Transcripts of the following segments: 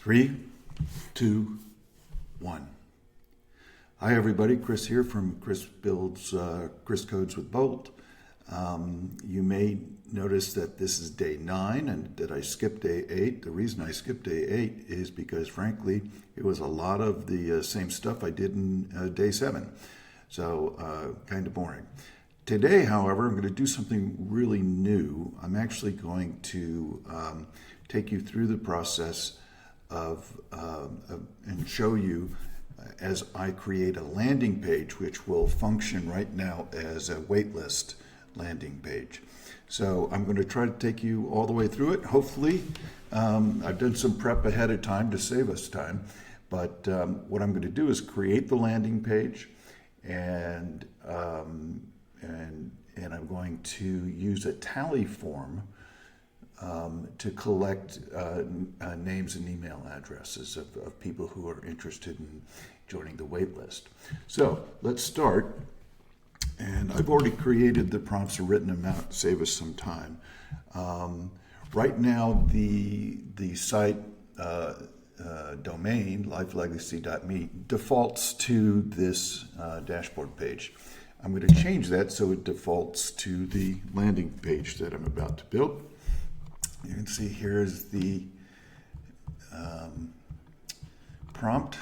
Three, two, one. Hi everybody, Chris here from Chris Codes with Bolt. You may notice that this is day 9 and that I skipped day 8. The reason I skipped day 8 is because frankly it was a lot of the same stuff I did in day 7. So kind of boring. Today, however, I'm going to do something really new. I'm actually going to take you through the process and show you as I create a landing page which will function right now as a waitlist landing page. So I'm going to try to take you all the way through it. Hopefully, I've done some prep ahead of time to save us time, but what I'm going to do is create the landing page, and I'm going to use a tally form to collect names and email addresses of people who are interested in joining the wait list. So let's start. And I've already created the prompts, written them out, save us some time. Right now, the site domain, lifelegacy.me, defaults to this dashboard page. I'm going to change that so it defaults to the landing page that I'm about to build. You can see here is the prompt,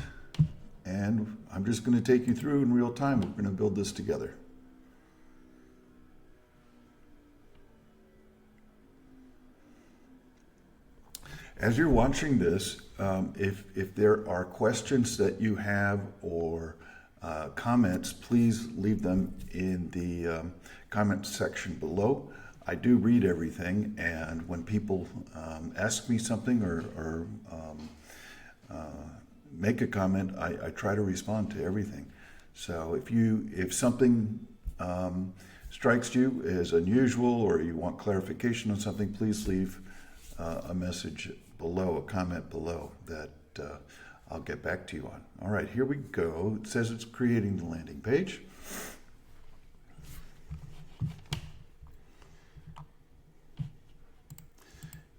and I'm just going to take you through in real time. We're going to build this together. As you're watching this, if there are questions that you have or comments, please leave them in the comment section below. I do read everything, and when people ask me something or make a comment, I try to respond to everything. So if something strikes you as unusual or you want clarification on something, please leave a message below, a comment below that I'll get back to you on. All right, here we go. It says it's creating the landing page.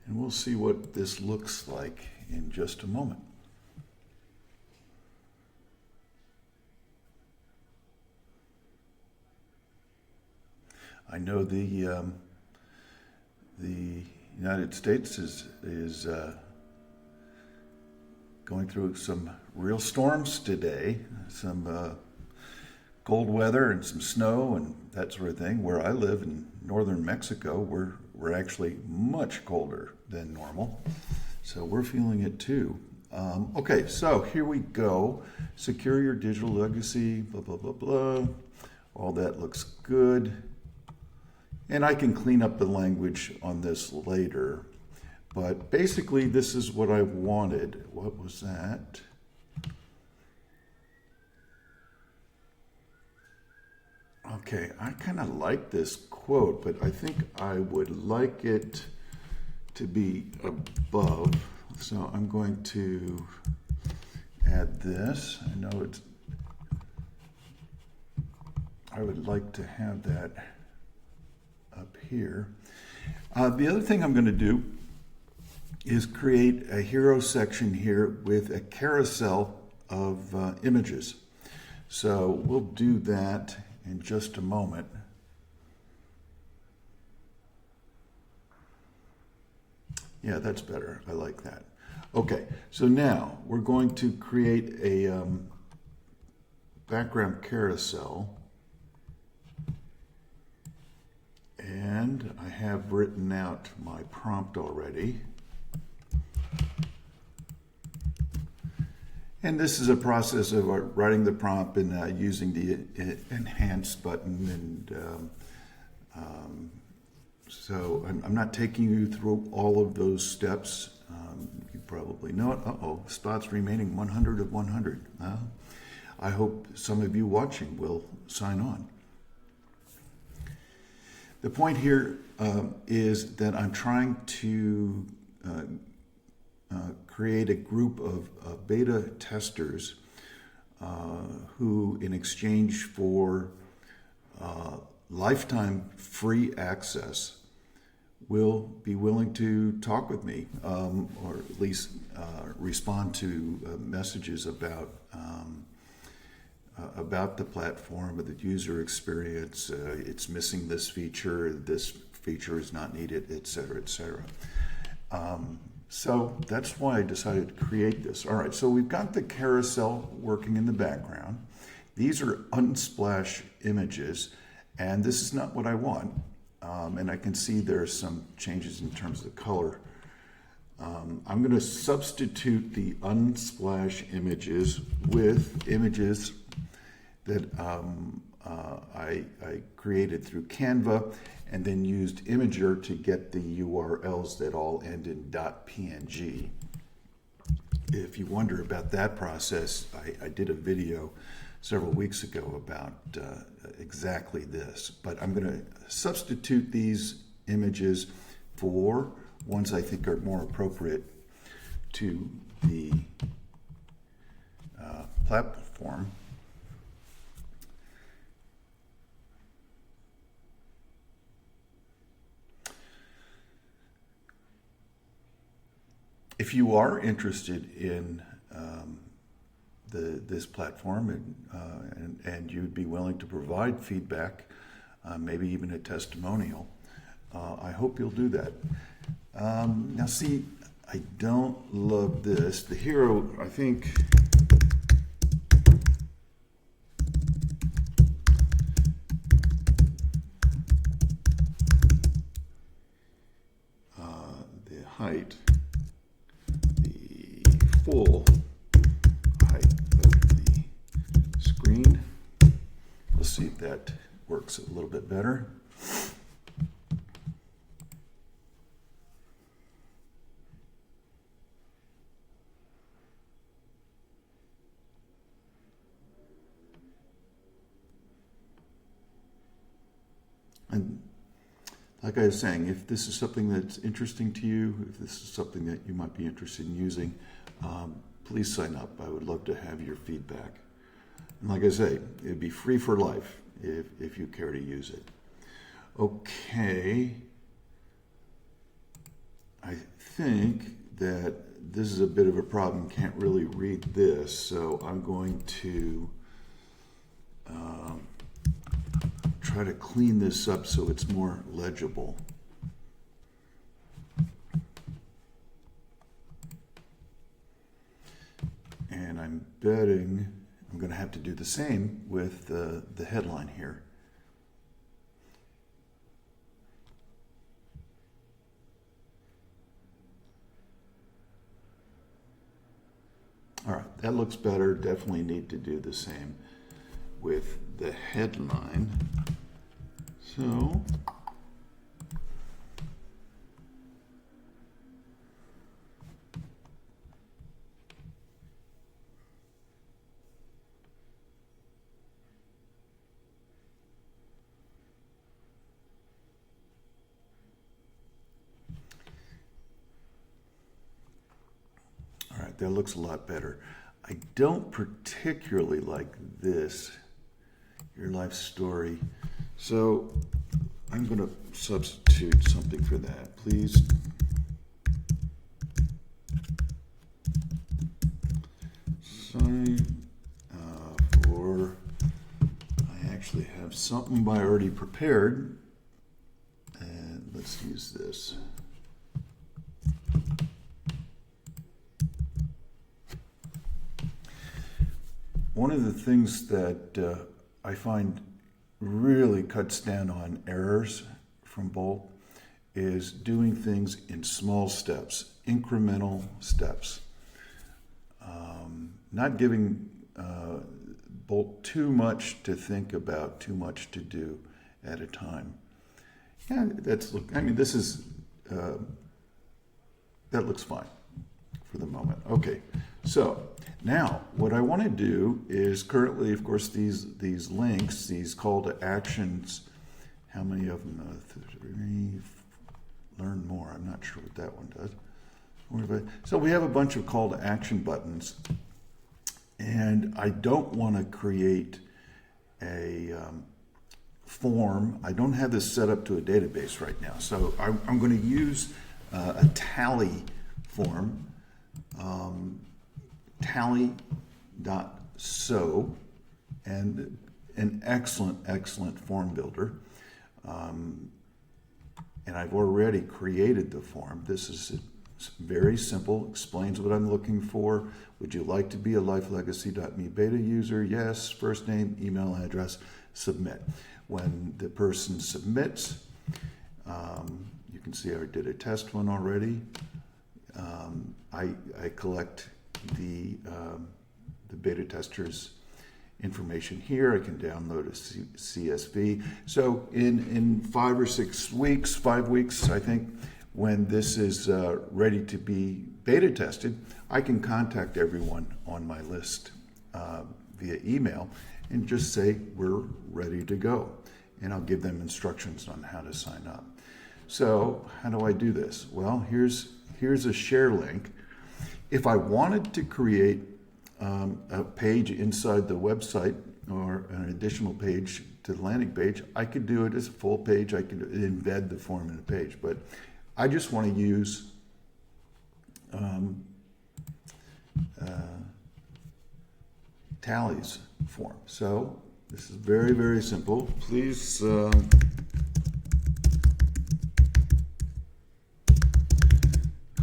And we'll see what this looks like in just a moment. I know the United States is going through some real storms today, some cold weather and some snow and that sort of thing. Where I live in northern Mexico, we're actually much colder than normal, so we're feeling it too. Okay, so here we go. Secure your digital legacy, blah, blah, blah, blah. All that looks good. And I can clean up the language on this later. But basically, this is what I wanted. What was that? Okay, I kind of like this quote, but I think I would like it to be above. So I'm going to add this. I know I would like to have that up here. The other thing I'm going to do is create a hero section here with a carousel of images. So we'll do that in just a moment. Yeah, that's better. I like that. Okay, so now we're going to create a background carousel. And I have written out my prompt already. And this is a process of writing the prompt and using the enhance button. And so I'm not taking you through all of those steps. You probably know it. Uh-oh, spots remaining 100 of 100. I hope some of you watching will sign on. The point here is that I'm trying to create a group of beta testers who, in exchange for lifetime free access, will be willing to talk with me, or at least respond to messages about the platform, or the user experience. It's missing this feature is not needed, etc., etc. So that's why I decided to create this. All right, so we've got the carousel working in the background. These are unsplash images, and this is not what I want. And I can see there are some changes in terms of the color. I'm going to substitute the unsplash images with images that I created through Canva, and then used Imager to get the URLs that all end in .png. If you wonder about that process, I did a video several weeks ago about exactly this. But I'm going to substitute these images for ones I think are more appropriate to the platform. If you are interested in this platform, and you'd be willing to provide feedback, maybe even a testimonial, I hope you'll do that. Now see, I don't love this. The hero, I think, the height, full height of the screen. Let's see if that works a little bit better. And like I was saying, if this is something that's interesting to you, if this is something that you might be interested in using, please sign up. I would love to have your feedback. And like I say, it'd be free for life if you care to use it. Okay. I think that this is a bit of a problem. Can't really read this, so I'm going to try to clean this up so it's more legible. And I'm betting I'm going to have to do the same with the headline here. All right, that looks better. Definitely need to do the same with the headline. So, all right, that looks a lot better. I don't particularly like this, your life story. So I'm going to substitute something for that. Please sign for, I actually have something I already prepared, and let's use this. One of the things that I find really cuts down on errors from Bolt is doing things in small steps, incremental steps. Not giving Bolt too much to think about, too much to do at a time. Yeah, I mean, this is, that looks fine for the moment. Okay, so now what I want to do is currently, of course, these links, these call to actions, how many of them? 3, learn more. I'm not sure what that one does. So we have a bunch of call to action buttons, and I don't want to create a form. I don't have this set up to a database right now, so I'm going to use a tally form, tally.so, and an excellent form builder. And I've already created the form. This is very simple, explains what I'm looking for. Would you like to be a LifeLegacy.me beta user? Yes, first name, email address, submit. When the person submits, you can see I did a test one already. I collect the beta tester's information here. I can download a CSV. So in 5 or 6 weeks, 5 weeks, I think, when this is ready to be beta tested, I can contact everyone on my list via email and just say we're ready to go. And I'll give them instructions on how to sign up. So how do I do this? Well, here's a share link. If I wanted to create a page inside the website or an additional page to the landing page, I could do it as a full page. I could embed the form in a page, but I just want to use Tally's form. So this is very simple. Please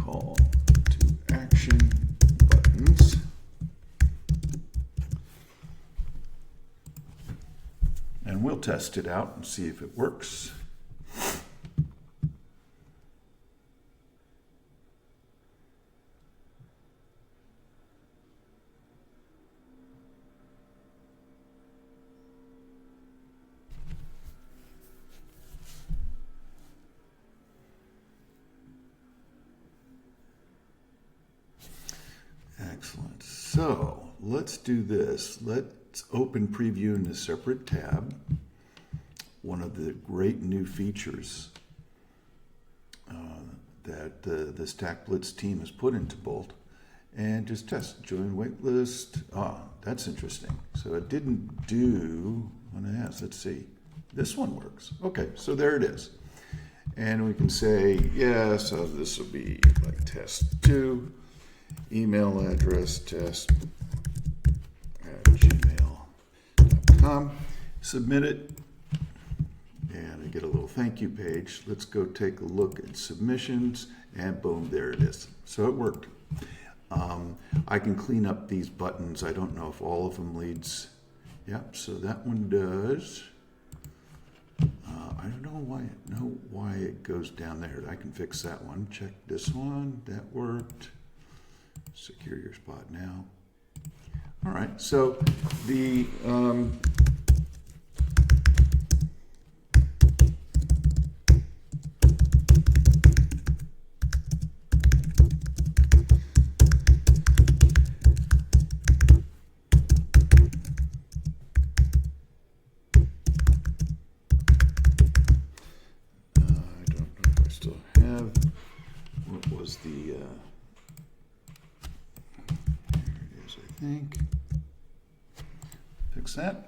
call to action buttons. And we'll test it out and see if it works. Excellent. So let's do this. Let's open preview in a separate tab. One of the great new features that the Stack Blitz team has put into Bolt, and just test join waitlist. That's interesting. So it didn't do on the S. Let's see. This one works. Okay, so there it is. And we can say, yes, this will be like test 2. Email address test@gmail.com. Submit it, and I get a little thank you page. Let's go take a look at submissions, and boom, there it is. So it worked. I can clean up these buttons. I don't know if all of them leads. Yep, so that one does. I don't know why it goes down there. I can fix that one. Check this one. That worked. Secure your spot now. All right, so the I don't know if I still have, what was the I think. Fix that.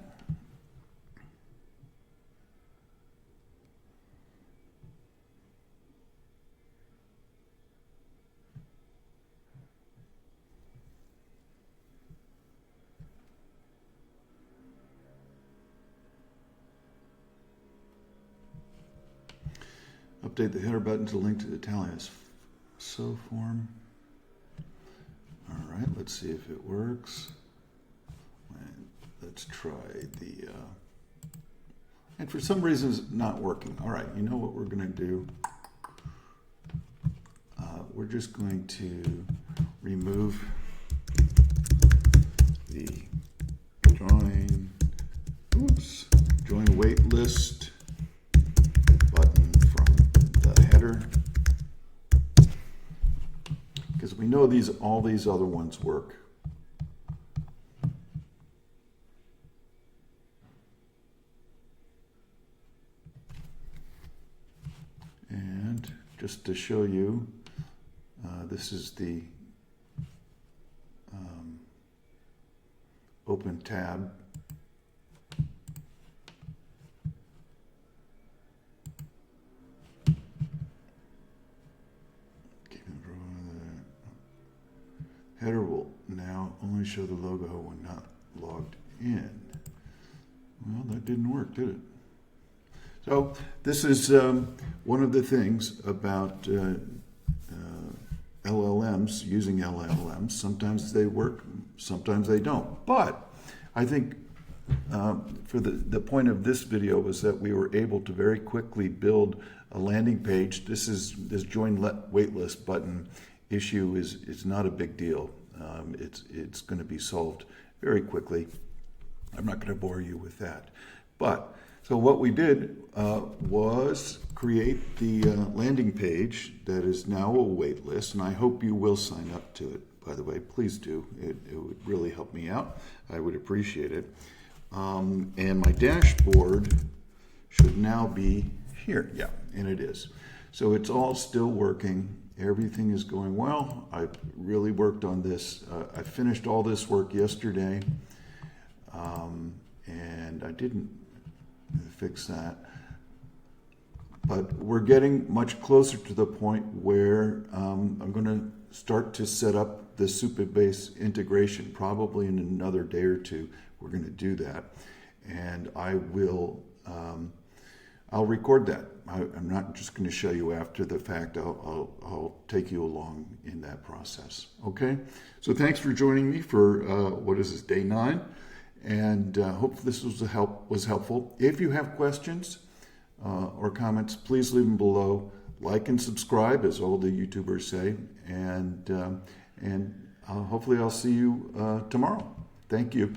Update the header button to link to the tally.so form. All right, let's see if it works. Let's try the, and for some reason it's not working. All right, you know what we're going to do? We're just going to remove the join waitlist button from the header, because we know all these other ones work. And just to show you, this is the open tab. header will now only show the logo when not logged in. Well, that didn't work, did it? So this is one of the things about LLMs, using LLMs. Sometimes they work, sometimes they don't. But I think for the point of this video was that we were able to very quickly build a landing page. This join waitlist button issue is not a big deal. It's going to be solved very quickly. I'm not going to bore you with that. But so what we did was create the landing page that is now a wait list, and I hope you will sign up to it, by the way. Please do. It would really help me out. I would appreciate it. And my dashboard should now be here. Yeah, and it is. So it's all still working. Everything is going well. I really worked on this. I finished all this work yesterday, and I didn't fix that. But we're getting much closer to the point where I'm going to start to set up the Supabase integration. Probably in another day or two, we're going to do that. And I will, I'll record that. I'm not just going to show you after the fact. I'll take you along in that process. Okay? So thanks for joining me for, what is this, day 9? And hope this was helpful. If you have questions or comments, please leave them below. Like and subscribe, as all the YouTubers say. And hopefully I'll see you tomorrow. Thank you.